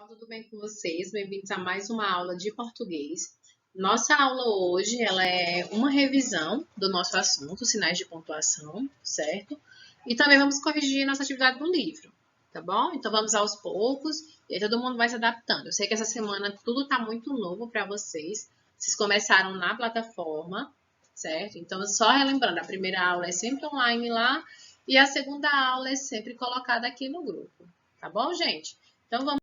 Tudo bem com vocês? Bem-vindos a mais uma aula de português. Nossa aula hoje, ela é uma revisão do nosso assunto, sinais de pontuação, certo? E também vamos corrigir nossa atividade no livro, tá bom? Então vamos aos poucos e aí todo mundo vai se adaptando. Eu sei que essa semana tudo está muito novo para vocês. Vocês começaram na plataforma, certo? Então só relembrando, a primeira aula é sempre online lá e a segunda aula é sempre colocada aqui no grupo, tá bom, gente? Então vamos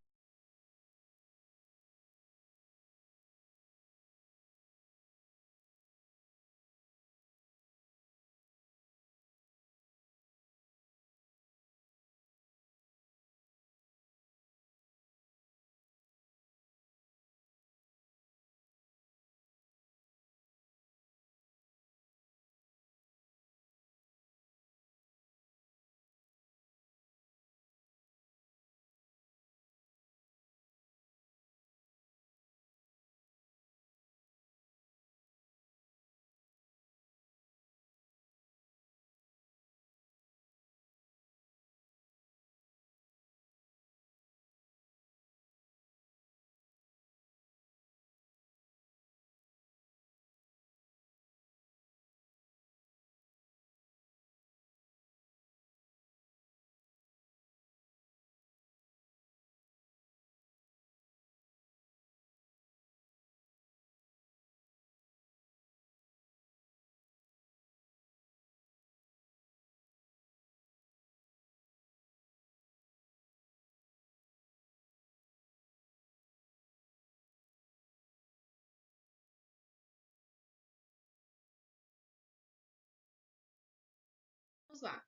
lá.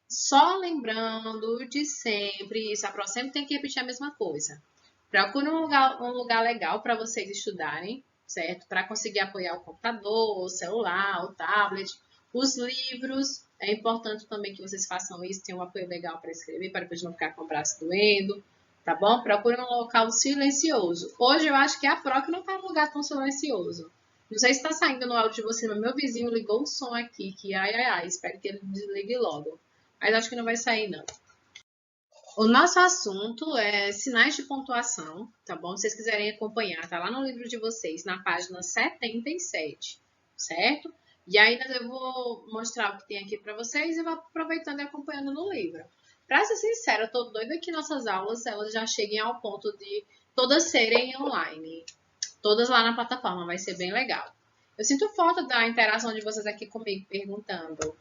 Só lembrando de sempre, isso, a próxima sempre tem que repetir a mesma coisa. Procure um lugar legal para vocês estudarem, certo? Para conseguir apoiar o computador, o celular, o tablet, os livros. É importante também que vocês façam isso, tenham um apoio legal para escrever, para depois não ficar com o braço doendo, tá bom? Procure um local silencioso. Hoje eu acho que a PROC não está num lugar tão silencioso. Não sei se está saindo no áudio de você, mas meu vizinho ligou o som aqui, que ai, ai, ai, espero que ele desligue logo. Mas acho que não vai sair, não. O nosso assunto é sinais de pontuação, tá bom? Se vocês quiserem acompanhar, tá lá no livro de vocês, na página 77, certo? E aí eu vou mostrar o que tem aqui para vocês e vou aproveitando e acompanhando no livro. Para ser sincera, eu tô doida que nossas aulas elas já cheguem ao ponto de todas serem online. Todas lá na plataforma, vai ser bem legal. Eu sinto falta da interação de vocês aqui comigo, perguntando.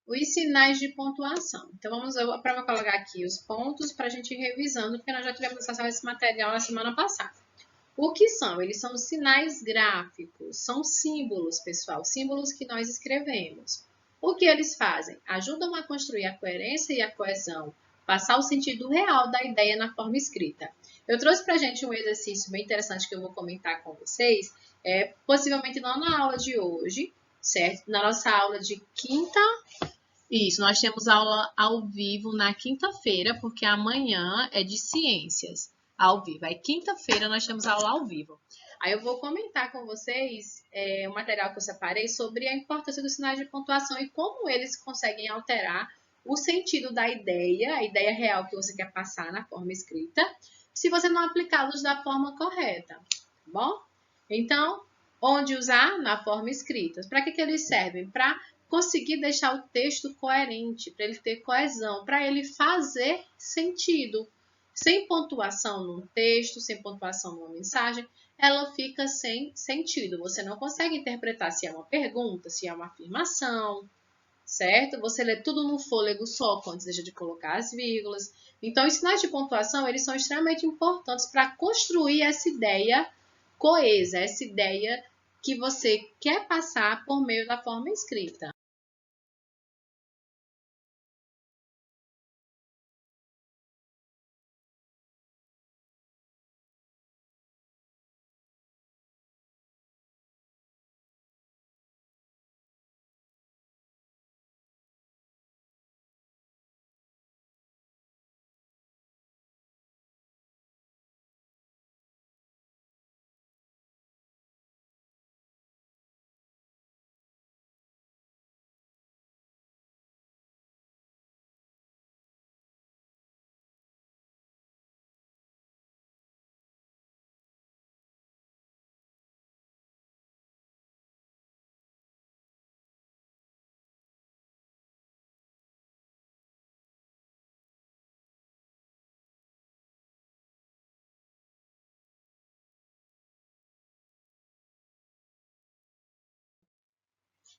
Os sinais de pontuação. Então, para colocar aqui os pontos para a gente ir revisando, porque nós já tivemos acesso a esse material na semana passada. O que são? Eles são sinais gráficos, são símbolos, pessoal, símbolos que nós escrevemos. O que eles fazem? Ajudam a construir a coerência e a coesão, passar o sentido real da ideia na forma escrita. Eu trouxe para a gente um exercício bem interessante que eu vou comentar com vocês, possivelmente não na aula de hoje, certo? Na nossa aula de quinta. Isso, nós temos aula ao vivo na quinta-feira, porque amanhã é de ciências ao vivo. Aí, quinta-feira, nós temos aula ao vivo. Aí, eu vou comentar com vocês o material que eu separei sobre a importância dos sinais de pontuação e como eles conseguem alterar o sentido da ideia, a ideia real que você quer passar na forma escrita, se você não aplicá-los da forma correta, tá bom? Então, onde usar? Na forma escrita. Para que eles servem? Para conseguir deixar o texto coerente, para ele ter coesão, para ele fazer sentido. Sem pontuação num texto, sem pontuação numa mensagem, ela fica sem sentido. Você não consegue interpretar se é uma pergunta, se é uma afirmação, certo? Você lê tudo no fôlego só quando deixa de colocar as vírgulas. Então, os sinais de pontuação, eles são extremamente importantes para construir essa ideia coesa, essa ideia que você quer passar por meio da forma escrita.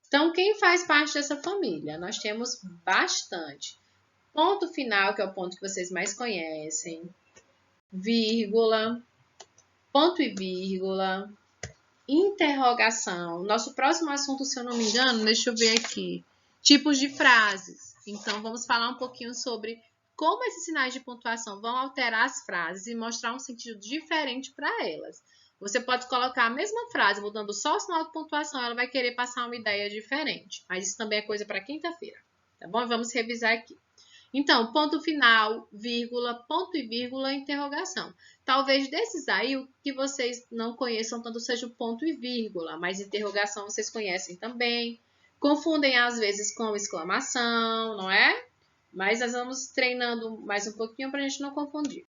Então, quem faz parte dessa família? Nós temos bastante. Ponto final, que é o ponto que vocês mais conhecem. Vírgula, ponto e vírgula, interrogação. Nosso próximo assunto, se eu não me engano, deixa eu ver aqui. Tipos de frases. Então, vamos falar um pouquinho sobre como esses sinais de pontuação vão alterar as frases e mostrar um sentido diferente para elas. Você pode colocar a mesma frase, mudando só o sinal de pontuação, ela vai querer passar uma ideia diferente. Mas isso também é coisa para quinta-feira, tá bom? Vamos revisar aqui. Então, ponto final, vírgula, ponto e vírgula, interrogação. Talvez desses aí, o que vocês não conheçam tanto seja o ponto e vírgula, mas interrogação vocês conhecem também. Confundem às vezes com exclamação, não é? Mas nós vamos treinando mais um pouquinho para a gente não confundir.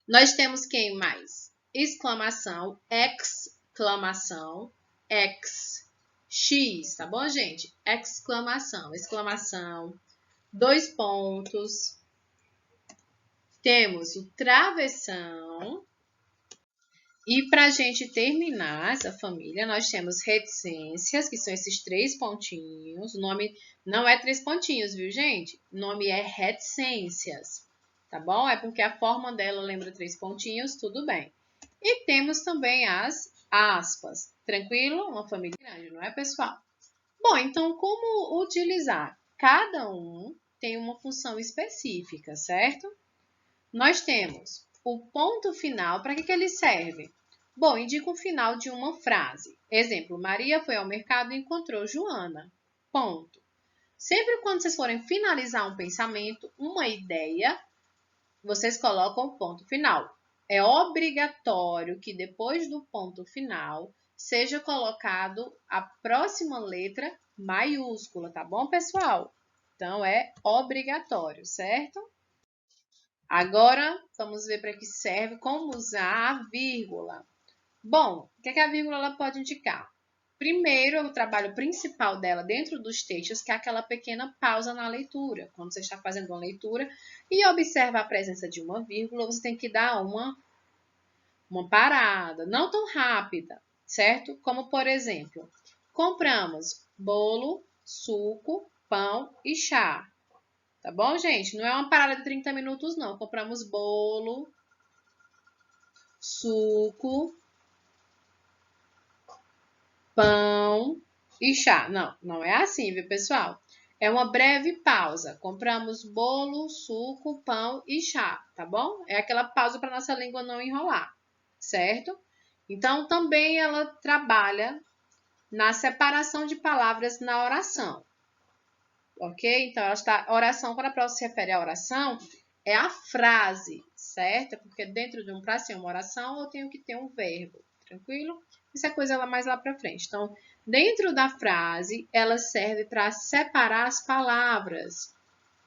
Nós temos quem mais? Exclamação, exclamação, x, tá bom, gente? Exclamação, exclamação, dois pontos. Temos o travessão. E para a gente terminar essa família, nós temos reticências, que são esses três pontinhos. O nome não é três pontinhos, viu, gente? O nome é reticências, tá bom? É porque a forma dela lembra três pontinhos, tudo bem. E temos também as aspas. Tranquilo? Uma família grande, não é, pessoal? Bom, então como utilizar? Cada um tem uma função específica, certo? Nós temos o ponto final. Para que ele serve? Bom, indica o final de uma frase. Exemplo, Maria foi ao mercado e encontrou Joana. Ponto. Sempre quando vocês forem finalizar um pensamento, uma ideia, vocês colocam o ponto final. É obrigatório que depois do ponto final seja colocado a próxima letra maiúscula, tá bom, pessoal? Então, é obrigatório, certo? Agora, vamos ver para que serve, como usar a vírgula. Bom, o que a vírgula ela pode indicar? Primeiro, o trabalho principal dela dentro dos textos, que é aquela pequena pausa na leitura. Quando você está fazendo uma leitura e observa a presença de uma vírgula, você tem que dar uma parada, não tão rápida, certo? Como, por exemplo, compramos bolo, suco, pão e chá. Tá bom, gente? Não é uma parada de 30 minutos, não. Compramos bolo, suco, pão e chá. Não, não é assim, viu, pessoal? É uma breve pausa. Compramos bolo, suco, pão e chá, tá bom? É aquela pausa para nossa língua não enrolar, certo? Então, também ela trabalha na separação de palavras na oração. Ok? Então, ela está, oração, quando a prova se refere à oração, é a frase, certo? Porque dentro de para ser uma oração, eu tenho que ter um verbo. tranquilo? Isso é coisa lá mais lá para frente. Então, dentro da frase, ela serve para separar as palavras,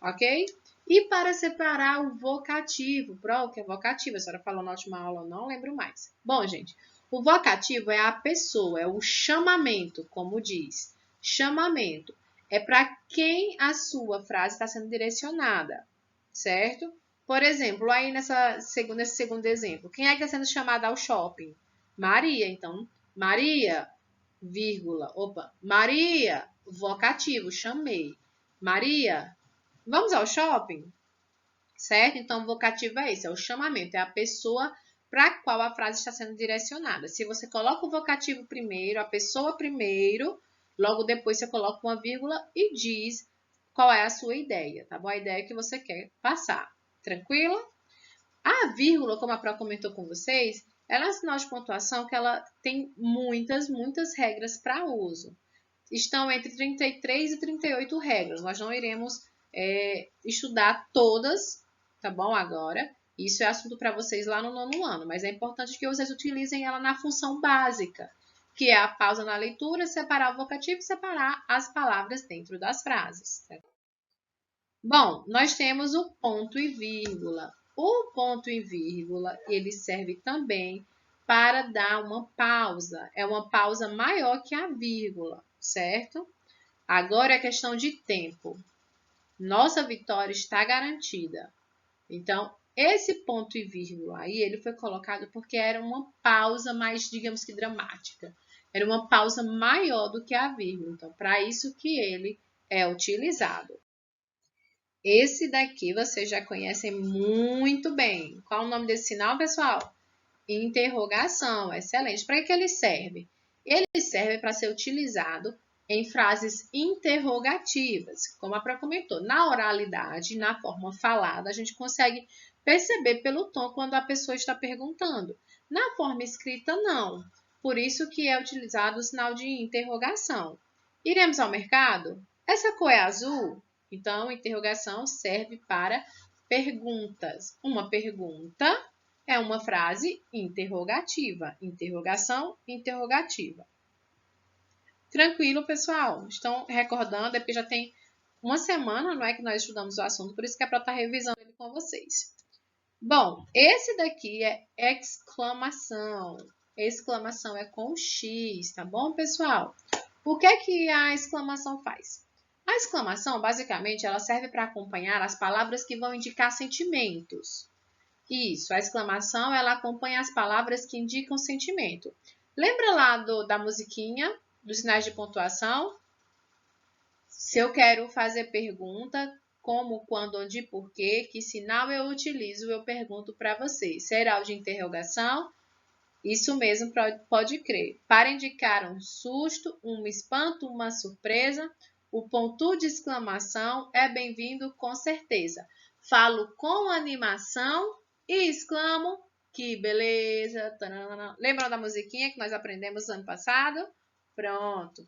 ok? E para separar o vocativo, o que é vocativo? A senhora falou na última aula, eu não lembro mais. Bom, gente, o vocativo é a pessoa, é o chamamento, como diz. Chamamento é para quem a sua frase está sendo direcionada, certo? Por exemplo, aí nesse segundo exemplo, quem é que está sendo chamada ao shopping? Maria. Então, Maria, vírgula, Maria, vocativo, chamei. Maria, vamos ao shopping? Certo? Então, o vocativo é esse, é o chamamento, é a pessoa para a qual a frase está sendo direcionada. Se você coloca o vocativo primeiro, a pessoa primeiro, logo depois você coloca uma vírgula e diz qual é a sua ideia, tá bom? A ideia que você quer passar. Tranquilo? A vírgula, como a Pro comentou com vocês, ela é um sinal de pontuação que ela tem muitas regras para uso. Estão entre 33 e 38 regras. Nós não iremos estudar todas, tá bom? Agora, isso é assunto para vocês lá no 9º ano, mas é importante que vocês utilizem ela na função básica, que é a pausa na leitura, separar o vocativo e separar as palavras dentro das frases. Certo? Bom, nós temos o ponto e vírgula. O ponto e vírgula, ele serve também para dar uma pausa. É uma pausa maior que a vírgula, certo? Agora é questão de tempo. Nossa vitória está garantida. Então, esse ponto e vírgula aí, ele foi colocado porque era uma pausa mais, digamos que dramática. Era uma pausa maior do que a vírgula. Então, para isso que ele é utilizado. Esse daqui vocês já conhecem muito bem. Qual o nome desse sinal, pessoal? Interrogação. Excelente. Para que ele serve? Ele serve para ser utilizado em frases interrogativas. Como a Pro comentou, na oralidade, na forma falada, a gente consegue perceber pelo tom quando a pessoa está perguntando. Na forma escrita, não. Por isso que é utilizado o sinal de interrogação. Iremos ao mercado? Essa cor é azul? Então, interrogação serve para perguntas. Uma pergunta é uma frase interrogativa. Interrogação, interrogativa. Tranquilo, pessoal? Estão recordando? É porque já tem uma semana, não é, que nós estudamos o assunto, por isso que é para estar revisando ele com vocês. Bom, esse daqui é exclamação. Exclamação é com X, tá bom, pessoal? O que é que a exclamação faz? A exclamação, basicamente, ela serve para acompanhar as palavras que vão indicar sentimentos. Isso, a exclamação, ela acompanha as palavras que indicam sentimento. Lembra lá da musiquinha, dos sinais de pontuação? Se eu quero fazer pergunta, como, quando, onde, porquê, que sinal eu utilizo, eu pergunto para vocês. Será o de interrogação? Isso mesmo, pode crer. Para indicar um susto, um espanto, uma surpresa, o ponto de exclamação é bem-vindo com certeza. Falo com animação e exclamo, que beleza. Tanana. Lembram da musiquinha que nós aprendemos ano passado? Pronto.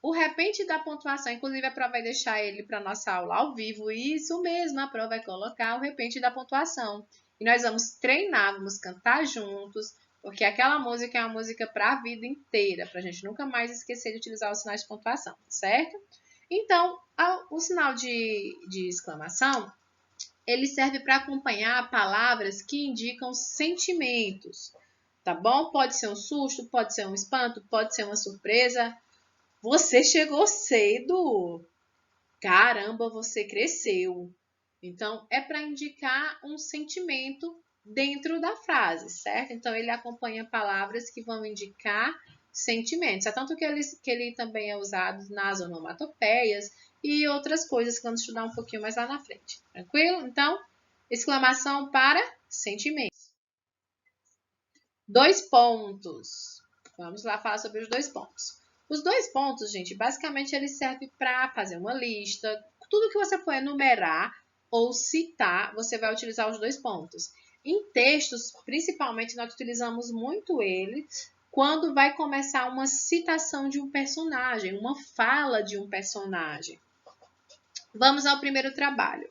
O repente da pontuação, inclusive a Pro vai deixar ele para nossa aula ao vivo. Isso mesmo, a Pro vai colocar o repente da pontuação. E nós vamos treinar, vamos cantar juntos, porque aquela música é uma música para a vida inteira, para a gente nunca mais esquecer de utilizar os sinais de pontuação, certo? Então, o sinal de exclamação, ele serve para acompanhar palavras que indicam sentimentos, tá bom? Pode ser um susto, pode ser um espanto, pode ser uma surpresa. Você chegou cedo! Caramba, você cresceu! Então, é para indicar um sentimento dentro da frase, certo? Então, ele acompanha palavras que vão indicar sentimentos. É tanto que ele também é usado nas onomatopeias e outras coisas que vamos estudar um pouquinho mais lá na frente. Tranquilo? Então, exclamação para sentimentos. 2 pontos. Vamos lá falar sobre os 2 pontos. Os 2 pontos, gente, basicamente eles servem para fazer uma lista. Tudo que você for enumerar ou citar, você vai utilizar os 2 pontos. Em textos, principalmente, nós utilizamos muito ele quando vai começar uma citação de um personagem, uma fala de um personagem. Vamos ao primeiro trabalho.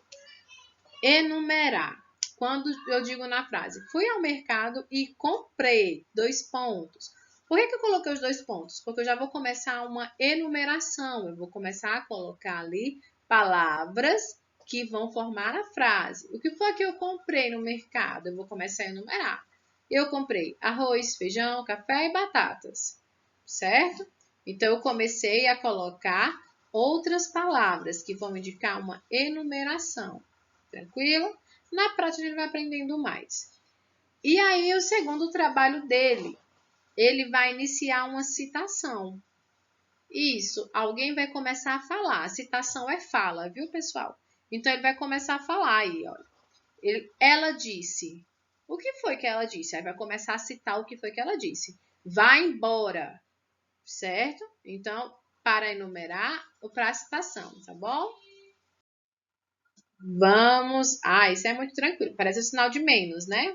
Enumerar. quando eu digo na frase, fui ao mercado e comprei, 2 pontos. Por que eu coloquei os 2 pontos? Porque eu já vou começar uma enumeração, eu vou começar a colocar ali palavras que vão formar a frase. O que foi que eu comprei no mercado? Eu vou começar a enumerar. Eu comprei arroz, feijão, café e batatas, certo? Então, eu comecei a colocar outras palavras que vão indicar uma enumeração. Tranquilo? Na prática, a gente vai aprendendo mais. E aí, o segundo trabalho dele, ele vai iniciar uma citação. Isso, alguém vai começar a falar. A citação é fala, viu, pessoal? Então, ele vai começar a falar aí, ó. Ela disse. O que foi que ela disse? Aí vai começar a citar o que foi que ela disse. Vai embora, certo? Então, para enumerar ou para a citação, tá bom? Vamos. Ah, isso é muito tranquilo. Parece o sinal de menos, né?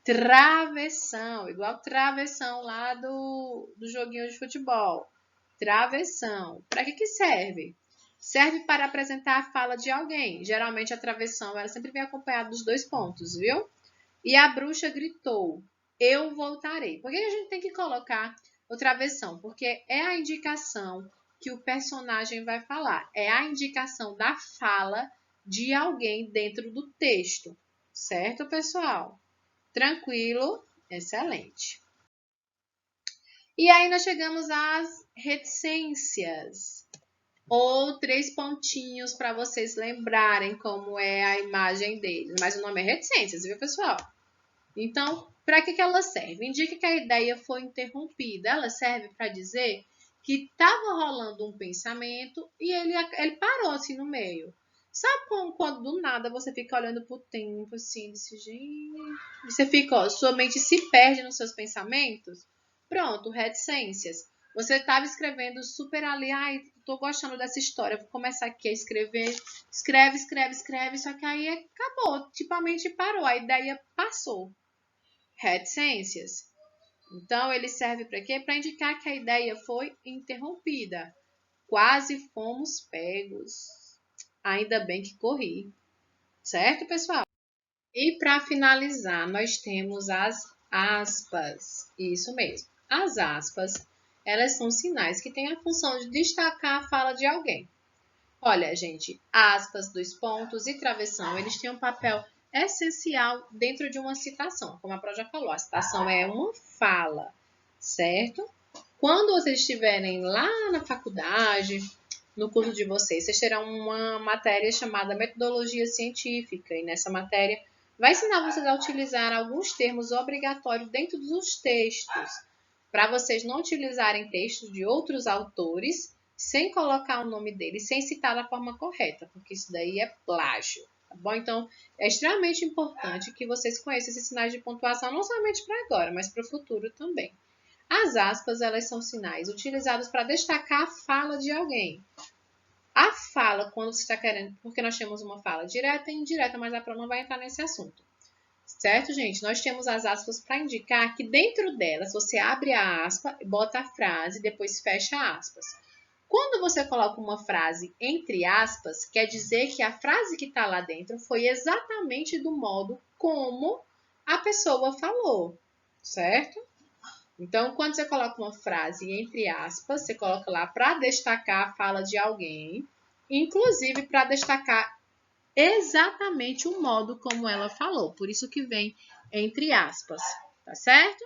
Travessão, igual travessão lá do joguinho de futebol. Travessão. Para que serve? Serve para apresentar a fala de alguém. Geralmente a travessão ela sempre vem acompanhada dos 2 pontos, viu? E a bruxa gritou: eu voltarei. Por que a gente tem que colocar o travessão? Porque é a indicação que o personagem vai falar. É a indicação da fala de alguém dentro do texto. Certo, pessoal? Tranquilo? Excelente. E aí nós chegamos às reticências. Ou 3 pontinhos para vocês lembrarem como é a imagem deles. Mas o nome é reticências, viu, pessoal? Então, para que ela serve? Indica que a ideia foi interrompida. Ela serve para dizer que estava rolando um pensamento e ele parou assim no meio. Sabe quando do nada você fica olhando pro tempo assim, desse jeito? Você fica, ó, sua mente se perde nos seus pensamentos? Pronto, reticências. Você estava escrevendo super ali, ai, tô gostando dessa história, vou começar aqui a escrever. Escreve, escreve, escreve, só que aí acabou, tipo a mente parou, a ideia passou. Reticências. Então, ele serve para quê? Para indicar que a ideia foi interrompida. Quase fomos pegos. Ainda bem que corri. Certo, pessoal? E para finalizar, nós temos as aspas. Isso mesmo. As aspas, elas são sinais que têm a função de destacar a fala de alguém. Olha, gente, aspas, 2 pontos e travessão, eles têm um papel essencial dentro de uma citação. Como a Pró já falou, a citação é uma fala, certo? Quando vocês estiverem lá na faculdade, no curso de vocês terão uma matéria chamada Metodologia Científica, e nessa matéria vai ensinar vocês a utilizar alguns termos obrigatórios dentro dos textos, para vocês não utilizarem textos de outros autores sem colocar o nome dele, sem citar da forma correta, porque isso daí é plágio, tá bom? Então, é extremamente importante que vocês conheçam esses sinais de pontuação, não somente para agora, mas para o futuro também. As aspas, elas são sinais utilizados para destacar a fala de alguém. A fala, quando você está querendo, porque nós temos uma fala direta e indireta, mas a Pro não vai entrar nesse assunto. Certo, gente? Nós temos as aspas para indicar que dentro delas você abre a aspa, bota a frase, depois fecha aspas. Quando você coloca uma frase entre aspas, quer dizer que a frase que está lá dentro foi exatamente do modo como a pessoa falou, certo? Então, quando você coloca uma frase entre aspas, você coloca lá para destacar a fala de alguém, inclusive para destacar exatamente o modo como ela falou. Por isso que vem entre aspas, tá certo?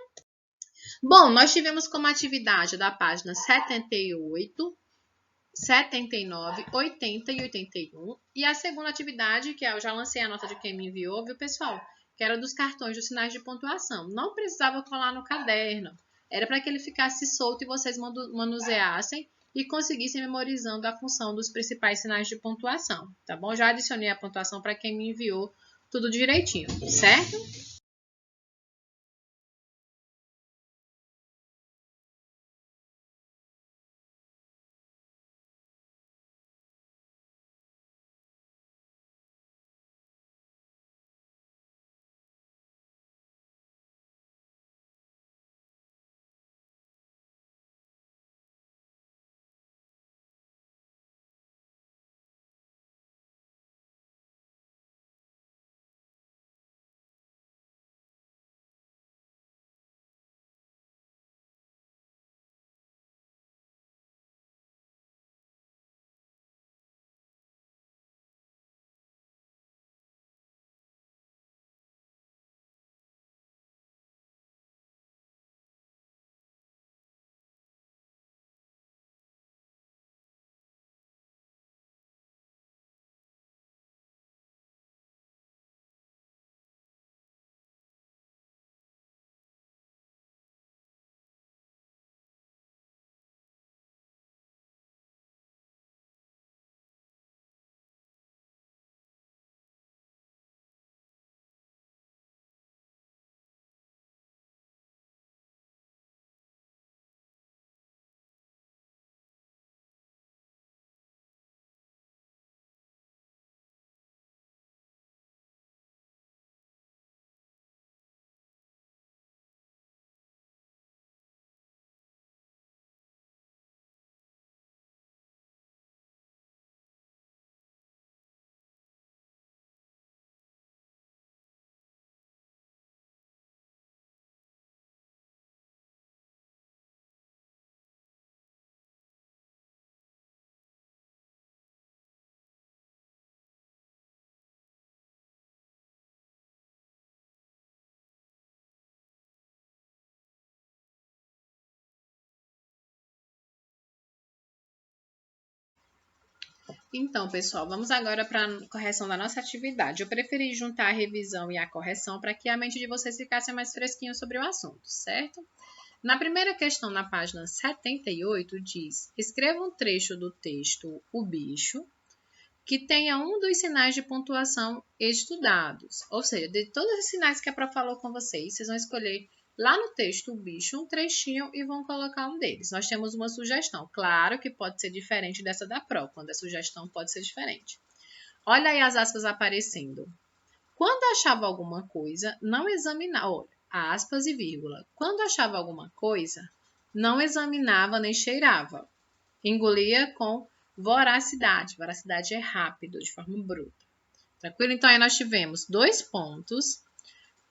Bom, nós tivemos como atividade da página 78, 79, 80 e 81. E a segunda atividade, que eu já lancei a nota de quem me enviou, viu, pessoal? Que era dos cartões dos sinais de pontuação. Não precisava colar no caderno. Era para que ele ficasse solto e vocês manuseassem e conseguissem memorizando a função dos principais sinais de pontuação, tá bom? Já adicionei a pontuação para quem me enviou tudo direitinho, certo? Então, pessoal, vamos agora para a correção da nossa atividade. Eu preferi juntar a revisão e a correção para que a mente de vocês ficasse mais fresquinha sobre o assunto, certo? Na primeira questão, na página 78, diz: escreva um trecho do texto O Bicho que tenha um dos sinais de pontuação estudados. Ou seja, de todos os sinais que a Prof falou com vocês, vocês vão escolher lá no texto O Bicho um trechinho e vão colocar um deles. Nós temos uma sugestão. Claro que pode ser diferente dessa da Prof, quando a sugestão pode ser diferente. Olha aí as aspas aparecendo. Quando achava alguma coisa, não examinava. Olha, aspas e vírgula. Quando achava alguma coisa, não examinava nem cheirava. Engolia com voracidade. Voracidade é rápido, de forma bruta. Tranquilo? Então, aí nós tivemos 2 pontos,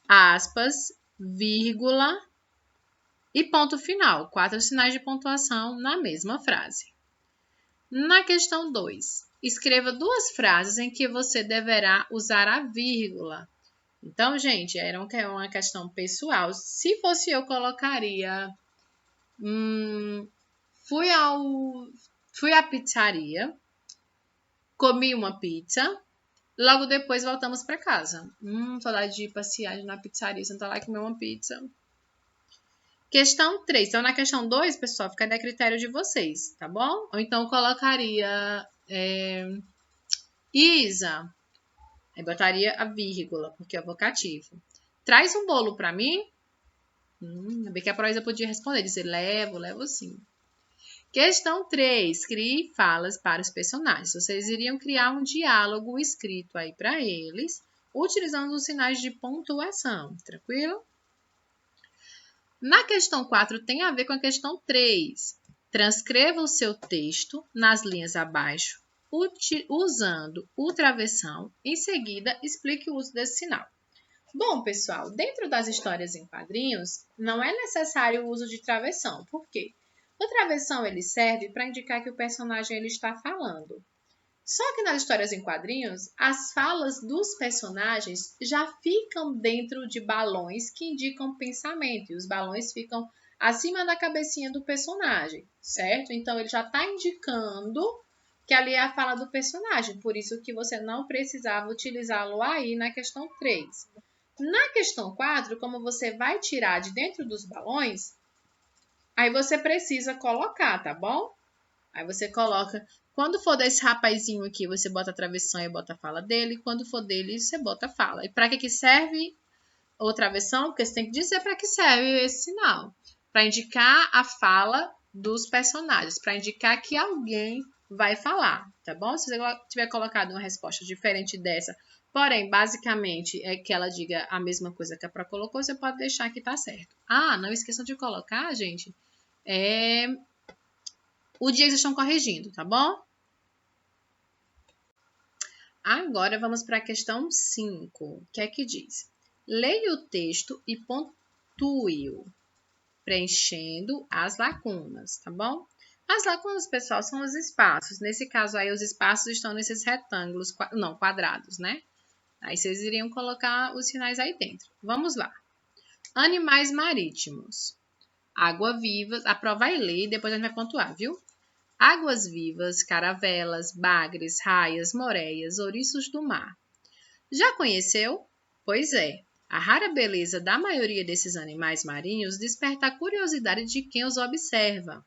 aspas, vírgula e ponto final. 4 sinais de pontuação na mesma frase. Na questão 2, escreva 2 frases em que você deverá usar a vírgula. Então, gente, era uma questão pessoal. Se fosse eu, colocaria... Fui à pizzaria, comi uma pizza, logo depois voltamos para casa. Saudade de ir passear na pizzaria, sentar lá e comer uma pizza. Questão 3. Então, na questão 2, pessoal, fica a critério de vocês, tá bom? Ou então, colocaria Isa. Aí, botaria a vírgula, porque é vocativo. Traz um bolo para mim? Bem que a Proísa podia responder, dizer levo sim. Questão 3. Crie falas para os personagens. Vocês iriam criar um diálogo escrito aí para eles, utilizando os sinais de pontuação, tranquilo? Na questão 4 tem a ver com a questão 3. Transcreva o seu texto nas linhas abaixo, usando o travessão. Em seguida, explique o uso desse sinal. Bom, pessoal, dentro das histórias em quadrinhos, não é necessário o uso de travessão. Por quê? O travessão ele serve para indicar que o personagem ele está falando. Só que nas histórias em quadrinhos, as falas dos personagens já ficam dentro de balões que indicam pensamento. E os balões ficam acima da cabecinha do personagem, certo? Então, ele já está indicando que ali é a fala do personagem. Por isso que você não precisava utilizá-lo aí na questão 3. Na questão 4, como você vai tirar de dentro dos balões, aí você precisa colocar, tá bom? Aí você coloca, quando for desse rapazinho aqui, você bota a travessão e bota a fala dele. Quando for dele, você bota a fala. E para que serve o travessão? Porque você tem que dizer para que serve esse sinal. Para indicar a fala dos personagens, para indicar que alguém vai falar, tá bom? Se você tiver colocado uma resposta diferente dessa, porém, basicamente, é que ela diga a mesma coisa que a Pro colocou, você pode deixar que tá certo. Não esqueçam de colocar, gente, o dia que vocês estão corrigindo, tá bom? Agora, vamos para a questão 5, que é que diz: leia o texto e pontue-o, preenchendo as lacunas, tá bom? As lacunas, pessoal, são os espaços. Nesse caso aí, os espaços estão nesses retângulos, quadrados, né? Aí vocês iriam colocar os sinais aí dentro. Vamos lá. Animais marítimos. Água-vivas. A Pro vai ler e depois a gente vai pontuar, viu? Águas-vivas, caravelas, bagres, raias, moreias, ouriços do mar. Já conheceu? Pois é. A rara beleza da maioria desses animais marinhos desperta a curiosidade de quem os observa.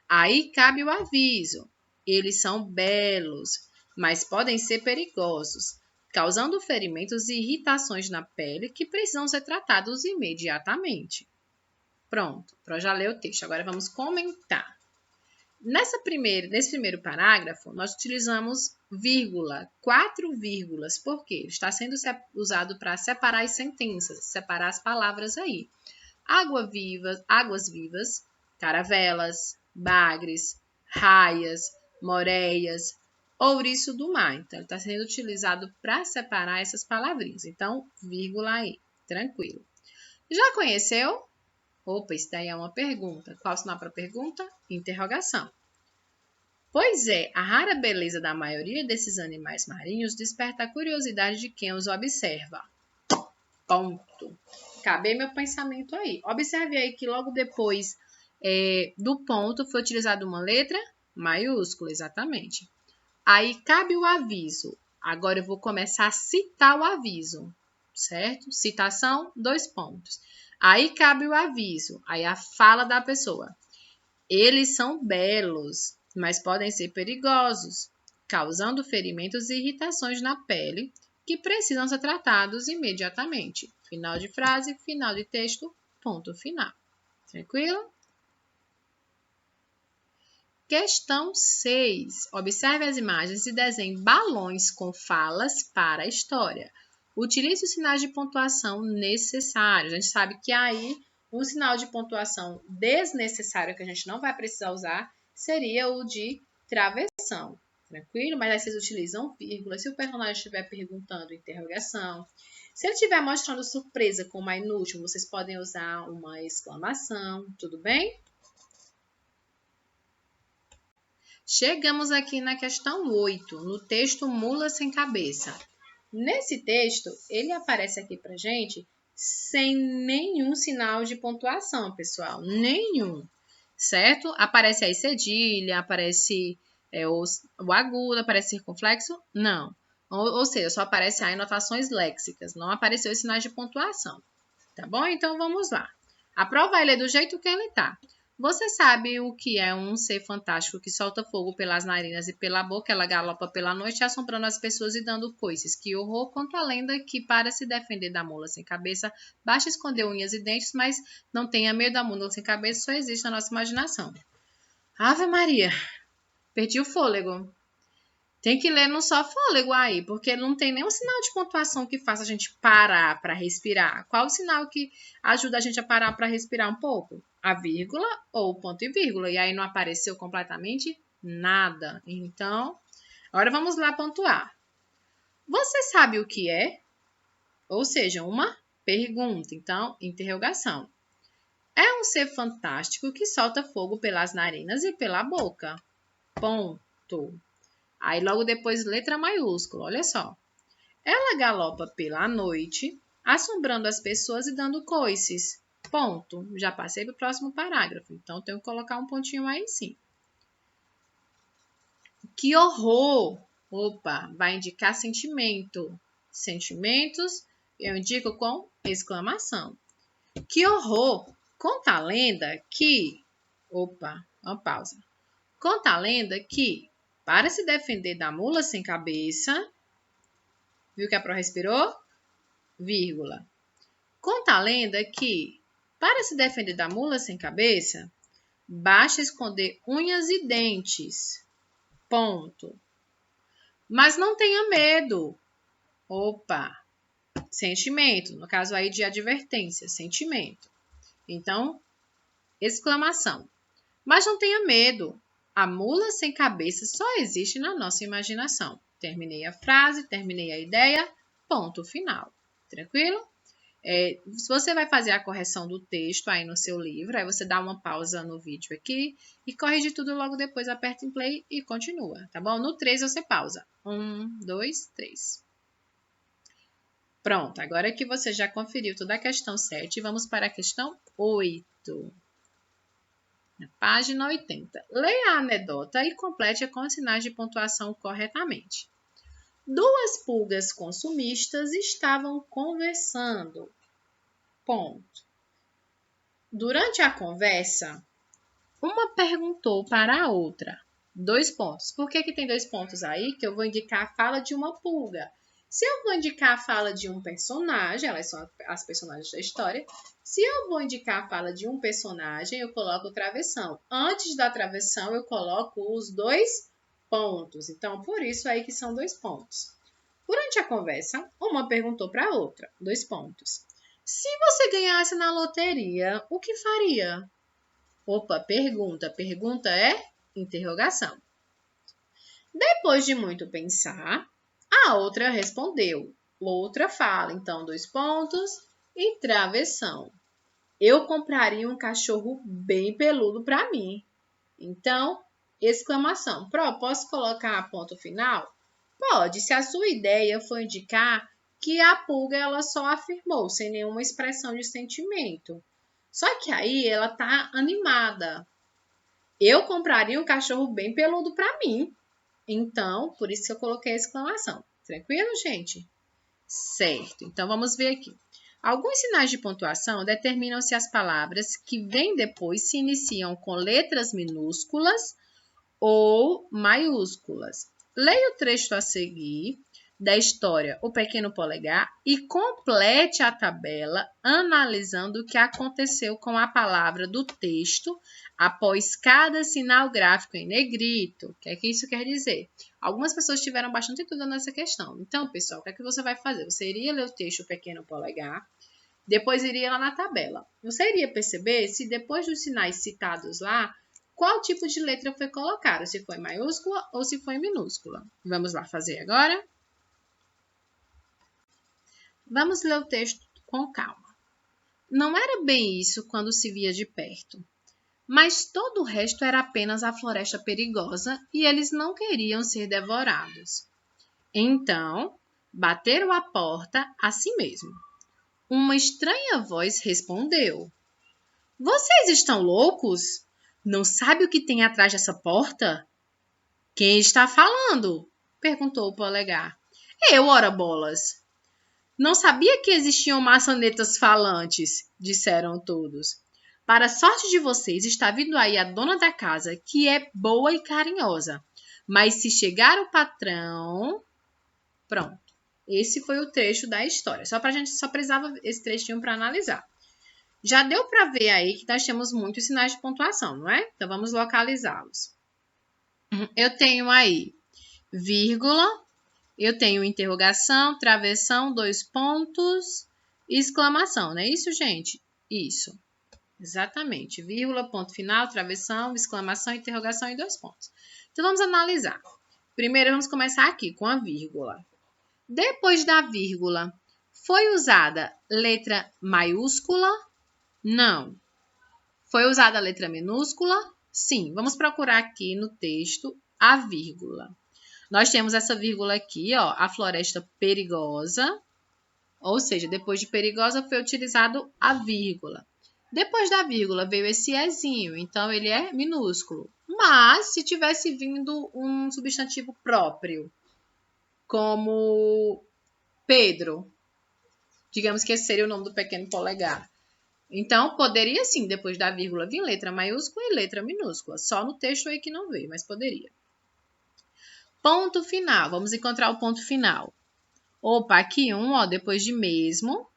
Aí cabe o aviso. Eles são belos, mas podem ser perigosos, causando ferimentos e irritações na pele que precisam ser tratados imediatamente. Pronto, Pro já leu o texto. Agora vamos comentar. Nesse primeiro parágrafo, nós utilizamos vírgula, 4 vírgulas, porque está sendo usado para separar as sentenças, separar as palavras aí. Águas vivas, caravelas, bagres, raias, moreias, ouriço do mar. Então, ele está sendo utilizado para separar essas palavrinhas. Então, vírgula aí, tranquilo. Já conheceu? Opa, isso daí é uma pergunta. Qual o sinal para a pergunta? Interrogação. Pois é, a rara beleza da maioria desses animais marinhos desperta a curiosidade de quem os observa. Ponto. Acabei meu pensamento aí. Observe aí que logo depois do ponto foi utilizada uma letra maiúscula, exatamente. Aí cabe o aviso. Agora eu vou começar a citar o aviso, certo? Citação, 2 pontos. Aí cabe o aviso, aí a fala da pessoa. Eles são belos, mas podem ser perigosos, causando ferimentos e irritações na pele que precisam ser tratados imediatamente. Final de frase, final de texto, ponto final. Tranquilo? Questão 6. Observe as imagens e desenhe balões com falas para a história. Utilize os sinais de pontuação necessários. A gente sabe que aí um sinal de pontuação desnecessário que a gente não vai precisar usar seria o de travessão. Tranquilo? Mas aí vocês utilizam vírgula. Se o personagem estiver perguntando, interrogação. Se ele estiver mostrando surpresa como a inútil, vocês podem usar uma exclamação. Tudo bem? Chegamos aqui na questão 8, no texto Mula Sem Cabeça. Nesse texto, ele aparece aqui pra gente sem nenhum sinal de pontuação, pessoal. Nenhum, certo? Aparece aí cedilha, aparece o agudo, aparece circunflexo? Não. Ou seja, só aparece aí anotações léxicas, não apareceu os sinais de pontuação. Tá bom? Então, vamos lá. A prova vai ler do jeito que ele tá. Você sabe o que é um ser fantástico que solta fogo pelas narinas e pela boca, ela galopa pela noite, assombrando as pessoas e dando coices. Que horror, conta a lenda que para se defender da mula sem cabeça, basta esconder unhas e dentes, mas não tenha medo da mula sem cabeça, só existe na nossa imaginação. Ave Maria, perdi o fôlego. Tem que ler no só fôlego aí, porque não tem nenhum sinal de pontuação que faça a gente parar para respirar. Qual o sinal que ajuda a gente a parar para respirar um pouco? A vírgula ou o ponto e vírgula. E aí não apareceu completamente nada. Então, agora vamos lá pontuar. Você sabe o que é? Ou seja, uma pergunta. Então, interrogação. É um ser fantástico que solta fogo pelas narinas e pela boca. Ponto. Aí logo depois letra maiúscula, olha só. Ela galopa pela noite, assombrando as pessoas e dando coices. Ponto. Já passei para o próximo parágrafo, então tenho que colocar um pontinho aí sim. Que horror! Opa, vai indicar sentimento. Sentimentos eu indico com exclamação. Que horror! Conta a lenda que... Opa, uma pausa. Conta a lenda que... Para se defender da mula sem cabeça, viu que a Pro respirou? Vírgula. Conta a lenda que, para se defender da mula sem cabeça, basta esconder unhas e dentes. Ponto. Mas não tenha medo. Opa. Sentimento. No caso aí de advertência. Sentimento. Então, exclamação. Mas não tenha medo. A mula sem cabeça só existe na nossa imaginação. Terminei a frase, terminei a ideia, ponto final. Tranquilo? Se você vai fazer a correção do texto aí no seu livro, aí você dá uma pausa no vídeo aqui e corrige tudo logo depois, aperta em play e continua, tá bom? No 3 você pausa. 1, 2, 3. Pronto, agora que você já conferiu toda a questão 7, vamos para a questão 8. Na página 80. Leia a anedota e complete com os sinais de pontuação corretamente. 2 pulgas consumistas estavam conversando. Ponto. Durante a conversa, uma perguntou para a outra. 2 pontos. Por que tem 2 pontos aí? Que eu vou indicar a fala de uma pulga. Se eu vou indicar a fala de um personagem, elas são as personagens da história. Se eu vou indicar a fala de um personagem, eu coloco travessão. Antes da travessão, eu coloco os 2 pontos. Então, por isso aí que são 2 pontos. Durante a conversa, uma perguntou para a outra. 2 pontos. Se você ganhasse na loteria, o que faria? Opa, pergunta. Pergunta é interrogação. Depois de muito pensar, a outra respondeu. Outra fala, então, 2 pontos e travessão. Eu compraria um cachorro bem peludo para mim. Então, exclamação. Pro, posso colocar ponto final? Pode, se a sua ideia for indicar que a pulga ela só afirmou, sem nenhuma expressão de sentimento. Só que aí ela tá animada. Eu compraria um cachorro bem peludo para mim. Então, por isso que eu coloquei a exclamação. Tranquilo, gente? Certo. Então, vamos ver aqui. Alguns sinais de pontuação determinam se as palavras que vêm depois se iniciam com letras minúsculas ou maiúsculas. Leia o trecho a seguir da história O Pequeno Polegar e complete a tabela analisando o que aconteceu com a palavra do texto após cada sinal gráfico em negrito. O que é que isso quer dizer? Algumas pessoas tiveram bastante dúvida nessa questão. Então, pessoal, o que é que você vai fazer? Você iria ler o texto O Pequeno Polegar, depois iria lá na tabela. Você iria perceber se depois dos sinais citados lá, qual tipo de letra foi colocada, se foi maiúscula ou se foi minúscula. Vamos lá fazer agora? Vamos ler o texto com calma. Não era bem isso quando se via de perto, mas todo o resto era apenas a floresta perigosa e eles não queriam ser devorados. Então, bateram a porta a si mesmo. Uma estranha voz respondeu: Vocês estão loucos? Não sabe o que tem atrás dessa porta? Quem está falando? Perguntou o polegar. Eu, ora bolas. Não sabia que existiam maçanetas falantes, disseram todos. Para sorte de vocês, está vindo aí a dona da casa, que é boa e carinhosa. Mas se chegar o patrão... Pronto. Esse foi o trecho da história. Só precisava esse trechinho para analisar. Já deu para ver aí que nós temos muitos sinais de pontuação, não é? Então, vamos localizá-los. Eu tenho aí vírgula, eu tenho interrogação, travessão, 2 pontos, exclamação, não é isso, gente? Isso, exatamente. Vírgula, ponto final, travessão, exclamação, interrogação e 2 pontos. Então, vamos analisar. Primeiro, vamos começar aqui com a vírgula. Depois da vírgula, foi usada letra maiúscula? Não. Foi usada a letra minúscula? Sim. Vamos procurar aqui no texto a vírgula. Nós temos essa vírgula aqui, ó, a floresta perigosa, ou seja, depois de perigosa foi utilizado a vírgula. Depois da vírgula veio esse ezinho, então ele é minúsculo. Mas se tivesse vindo um substantivo próprio, como Pedro, digamos que esse seria o nome do pequeno polegar. Então, poderia sim, depois da vírgula, vir letra maiúscula e letra minúscula. Só no texto aí que não veio, mas poderia. Ponto final. Vamos encontrar o ponto final. Opa, aqui ó, depois de mesmo.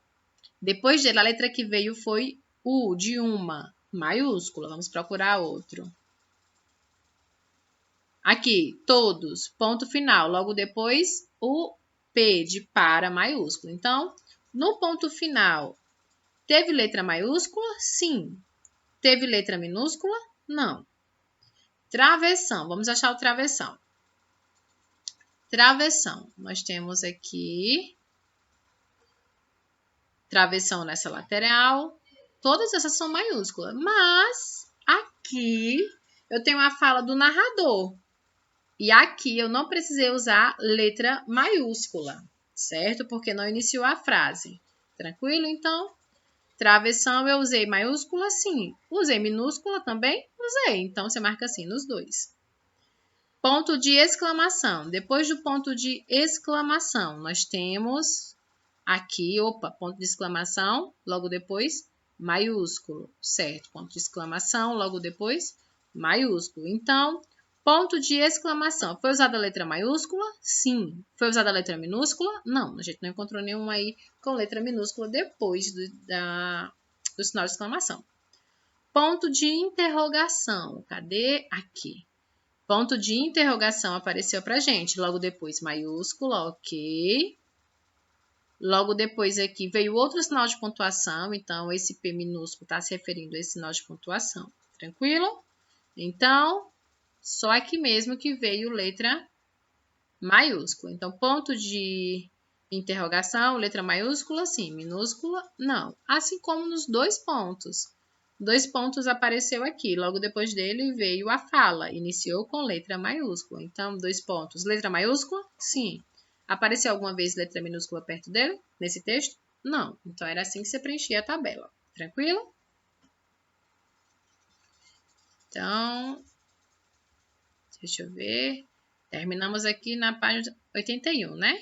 Depois dele, a letra que veio foi U, de uma, maiúscula. Vamos procurar outro. Aqui, todos, ponto final. Logo depois, o P de para, maiúsculo. Então, no ponto final, teve letra maiúscula? Sim. Teve letra minúscula? Não. Travessão. Vamos achar o travessão. Travessão. Nós temos aqui travessão nessa lateral. Todas essas são maiúsculas. Mas aqui eu tenho a fala do narrador. E aqui eu não precisei usar letra maiúscula, certo? Porque não iniciou a frase. Tranquilo? Então, travessão eu usei maiúscula, sim. Usei minúscula também? Usei. Então, você marca assim nos dois. Ponto de exclamação. Depois do ponto de exclamação, nós temos aqui, ponto de exclamação, logo depois, maiúsculo, certo? Ponto de exclamação, logo depois, maiúsculo. Então, ponto de exclamação. Foi usada a letra maiúscula? Sim. Foi usada a letra minúscula? Não. A gente não encontrou nenhuma aí com letra minúscula depois do sinal de exclamação. Ponto de interrogação. Cadê? Aqui. Ponto de interrogação apareceu pra gente. Logo depois, maiúscula, ok. Logo depois aqui veio outro sinal de pontuação. Então, esse P minúsculo está se referindo a esse sinal de pontuação. Tranquilo? Então, só aqui mesmo que veio letra maiúscula. Então, ponto de interrogação, letra maiúscula, sim. Minúscula, não. Assim como nos 2 pontos. 2 pontos apareceu aqui. Logo depois dele veio a fala. Iniciou com letra maiúscula. Então, 2 pontos. Letra maiúscula? Sim. Apareceu alguma vez letra minúscula perto dele? Nesse texto? Não. Então, era assim que você preenchia a tabela. Tranquilo? Então, deixa eu ver. Terminamos aqui na página 81, né?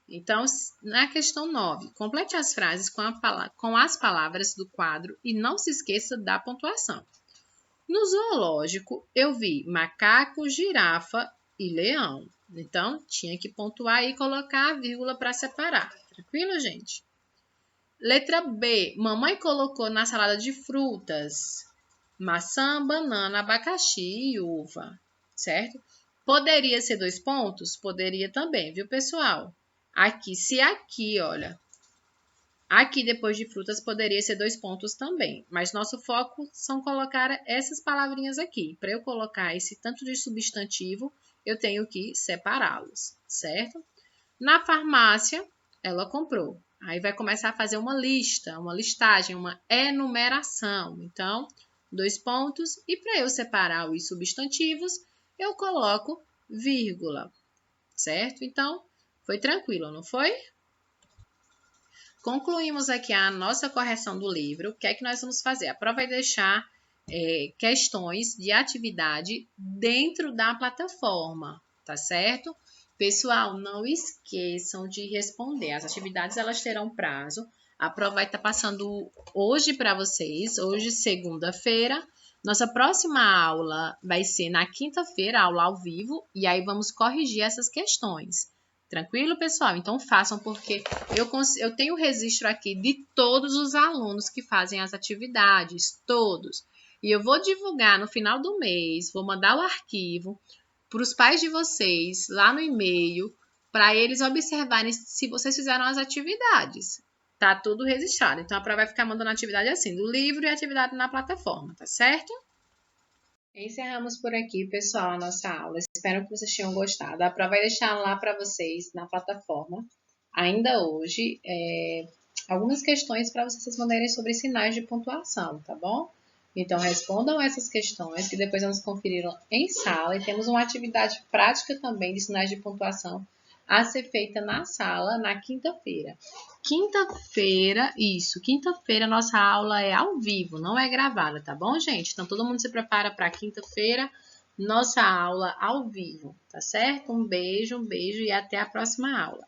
Então, na questão 9, complete as frases com as palavras do quadro e não se esqueça da pontuação. No zoológico, eu vi macaco, girafa e leão. Então, tinha que pontuar e colocar a vírgula para separar. Tranquilo, gente? Letra B. Mamãe colocou na salada de frutas maçã, banana, abacaxi e uva. Certo? Poderia ser 2 pontos? Poderia também, viu, pessoal? Aqui, olha. Aqui, depois de frutas, poderia ser 2 pontos também. Mas nosso foco são colocar essas palavrinhas aqui. Para eu colocar esse tanto de substantivo, eu tenho que separá-los, certo? Na farmácia, ela comprou. Aí vai começar a fazer uma lista, uma listagem, uma enumeração. Então, 2 pontos. E para eu separar os substantivos, eu coloco vírgula, certo? Então, foi tranquilo, não foi? Concluímos aqui a nossa correção do livro. O que é que nós vamos fazer? A prova vai deixar questões de atividade dentro da plataforma, tá certo? Pessoal, não esqueçam de responder. As atividades elas terão prazo. A prova vai estar passando hoje para vocês, hoje, segunda-feira. Nossa próxima aula vai ser na quinta-feira, aula ao vivo, e aí vamos corrigir essas questões. Tranquilo, pessoal? Então, façam, porque eu tenho o registro aqui de todos os alunos que fazem as atividades, todos. E eu vou divulgar no final do mês, vou mandar o arquivo para os pais de vocês, lá no e-mail, para eles observarem se vocês fizeram as atividades. Tá tudo registrado. Então, a prova vai ficar mandando atividade assim, do livro e atividade na plataforma, tá certo? Encerramos por aqui, pessoal, a nossa aula. Espero que vocês tenham gostado. A prova vai deixar lá para vocês na plataforma, ainda hoje, algumas questões para vocês responderem sobre sinais de pontuação, tá bom? Então, respondam essas questões que depois vamos conferir em sala. E temos uma atividade prática também de sinais de pontuação a ser feita na sala na quinta-feira. Quinta-feira nossa aula é ao vivo, não é gravada, tá bom, gente? Então, todo mundo se prepara para quinta-feira, nossa aula ao vivo, tá certo? Um beijo e até a próxima aula.